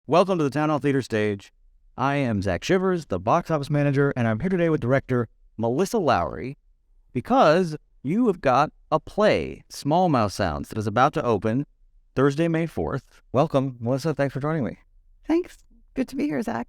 Welcome to the Town Hall Theater stage. I am Zach Shivers, the box office manager, and I'm here today with director Melissa Lourie because you have got a play, Small Mouth Sounds, that is about to open Thursday, May 4th. Welcome, Melissa. Thanks for joining me. Thanks. Good to be here, Zach.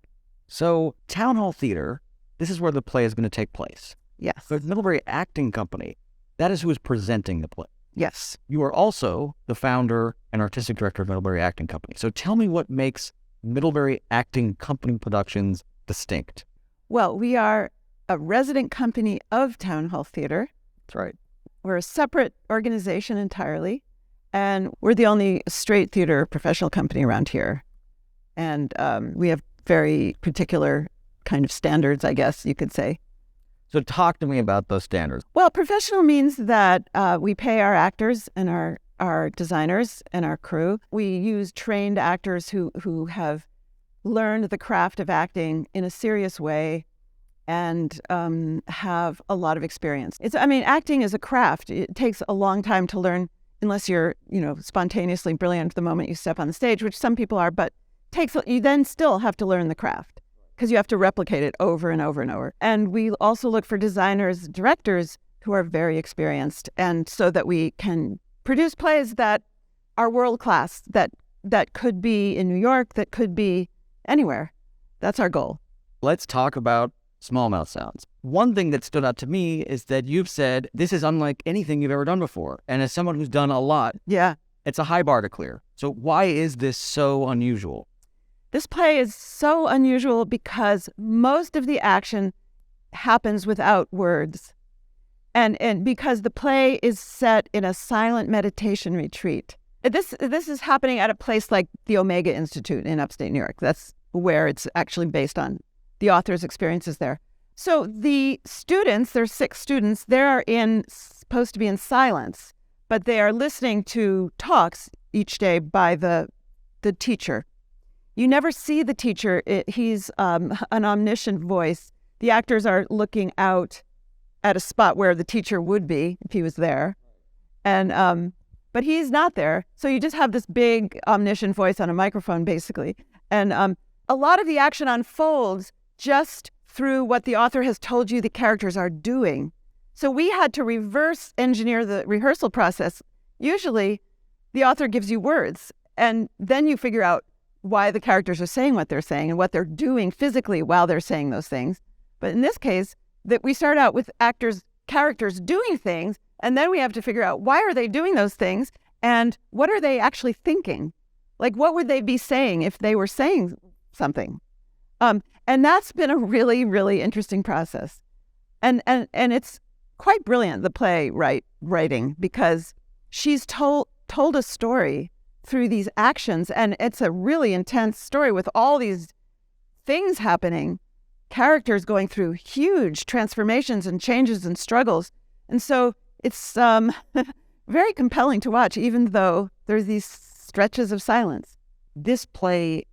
So, Town Hall Theater, this is where the play is going to take place. Yes. But Middlebury Acting Company, that is who is presenting the play. Yes. You are also the founder and artistic director of Middlebury Acting Company. So tell me what makes Middlebury Acting Company Productions distinct. Well, we are a resident company of Town Hall Theater. That's right. We're a separate organization entirely, and we're the only straight theater professional company around here. And we have very particular kind of standards, I guess you could say. So talk to me about those standards. Well, professional means that we pay our actors and our designers and our crew. We use trained actors who have learned the craft of acting in a serious way and have a lot of experience. Acting is a craft. It takes a long time to learn unless you're, spontaneously brilliant the moment you step on the stage, which some people are, but you then still have to learn the craft because you have to replicate it over and over and over. And we also look for designers, directors who are very experienced, and so that we can produce plays that are world-class, that could be in New York, that could be anywhere. That's our goal. Let's talk about Small Mouth Sounds. One thing that stood out to me is that you've said this is unlike anything you've ever done before. And as someone who's done a lot, yeah, it's a high bar to clear. So why is this so unusual? This play is so unusual because most of the action happens without words. And because the play is set in a silent meditation retreat. This is happening at a place like the Omega Institute in upstate New York. That's where it's actually based on the author's experiences there. So the students, there's 6 students, they're supposed to be in silence, but they are listening to talks each day by the teacher. You never see the teacher. He's an omniscient voice. The actors are looking out at a spot where the teacher would be if he was there. And but he's not there. So you just have this big omniscient voice on a microphone, basically. And a lot of the action unfolds just through what the author has told you the characters are doing. So we had to reverse engineer the rehearsal process. Usually, the author gives you words, and then you figure out why the characters are saying what they're saying and what they're doing physically while they're saying those things. But in this case, that we start out with characters doing things, and then we have to figure out why are they doing those things and what are they actually thinking? Like, what would they be saying if they were saying something? And that's been a really, really interesting process. And it's quite brilliant, the play writing, because she's told a story through these actions, and it's a really intense story with all these things happening, characters going through huge transformations and changes and struggles. And so it's very compelling to watch, even though there's these stretches of silence. This play,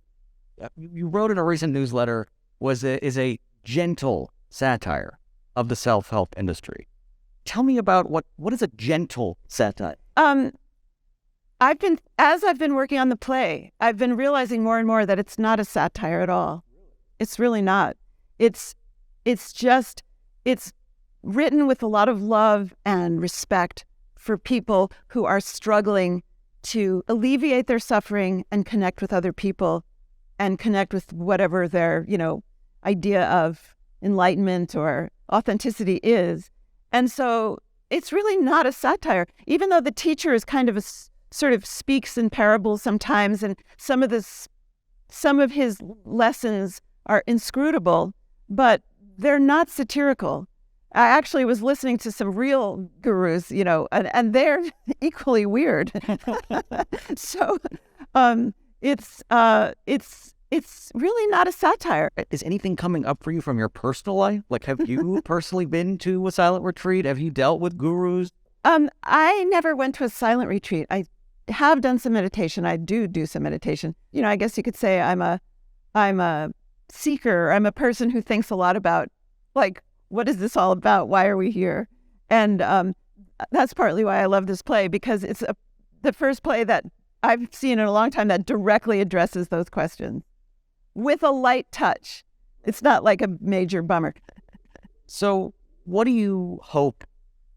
you wrote in a recent newsletter, is a gentle satire of the self-help industry. Tell me about what is a gentle satire? I've been working on the play, I've been realizing more and more that it's not a satire at all. It's really not. It's written with a lot of love and respect for people who are struggling to alleviate their suffering and connect with other people and connect with whatever their, idea of enlightenment or authenticity is. And so it's really not a satire, even though the teacher is kind of sort of speaks in parables sometimes, and some of his lessons are inscrutable, but they're not satirical. I actually was listening to some real gurus, and they're equally weird. So it's really not a satire. Is anything coming up for you from your personal life? Like, have you personally been to a silent retreat? Have you dealt with gurus? I never went to a silent retreat. I have done some meditation. I do some meditation. I guess you could say I'm a seeker. I'm a person who thinks a lot about, like, what is this all about? Why are we here? And that's partly why I love this play, because it's the first play that I've seen in a long time that directly addresses those questions. with a light touch. It's not like a major bummer. So what do you hope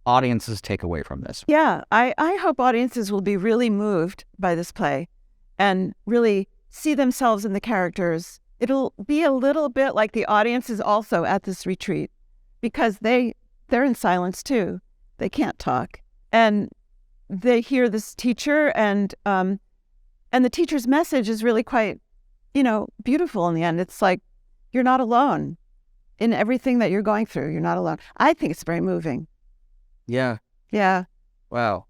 audiences take away from this? Yeah, I hope audiences will be really moved by this play and really see themselves in the characters. It'll be a little bit like the audience is also at this retreat because they're in silence too. They can't talk. And they hear this teacher and the teacher's message is really quite, beautiful in the end. It's like, you're not alone in everything that you're going through. You're not alone. I think it's very moving. Yeah. Yeah. Wow.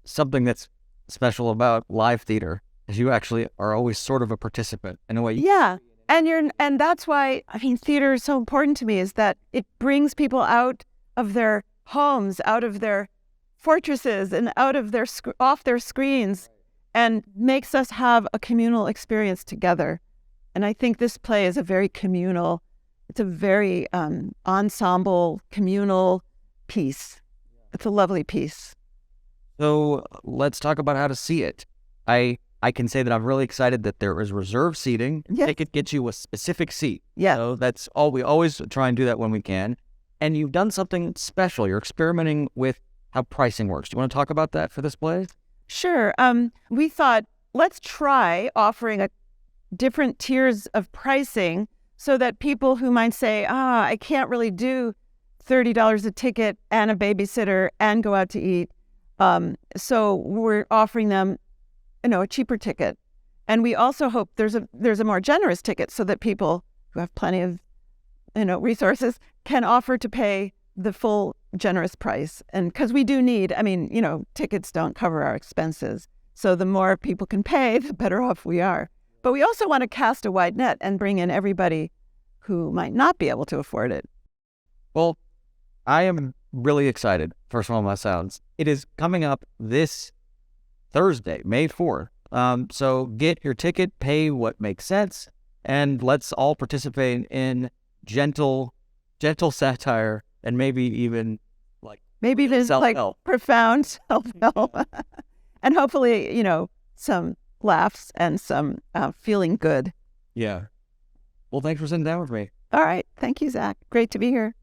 Something that's special about live theater is you actually are always sort of a participant in a way. Yeah. And that's why, theater is so important to me, is that it brings people out of their homes, out of their fortresses, and out of off their screens, and makes us have a communal experience together. And I think this play is a very communal, it's a very ensemble, communal piece. It's a lovely piece. So let's talk about how to see it. I can say that I'm really excited that there is reserved seating. Yes. It could get you a specific seat. Yeah. So that's all. We always try and do that when we can. And you've done something special. You're experimenting with how pricing works. Do you want to talk about that for this play? Sure. We thought, let's try offering different tiers of pricing so that people who might say, I can't really do $30 a ticket and a babysitter and go out to eat. So we're offering them, a cheaper ticket. And we also hope there's a more generous ticket so that people who have plenty of, resources can offer to pay the full generous price. And because we do need, tickets don't cover our expenses. So the more people can pay, the better off we are. But we also want to cast a wide net and bring in everybody who might not be able to afford it. Well, I am really excited for Small Mouth Sounds. It is coming up this Thursday, May 4th. So get your ticket, pay what makes sense, and let's all participate in gentle satire, and maybe even there's self-help. Profound self-help. And hopefully, some laughs and some feeling good. Yeah. Well, thanks for sitting down with me. All right. Thank you, Zach. Great to be here.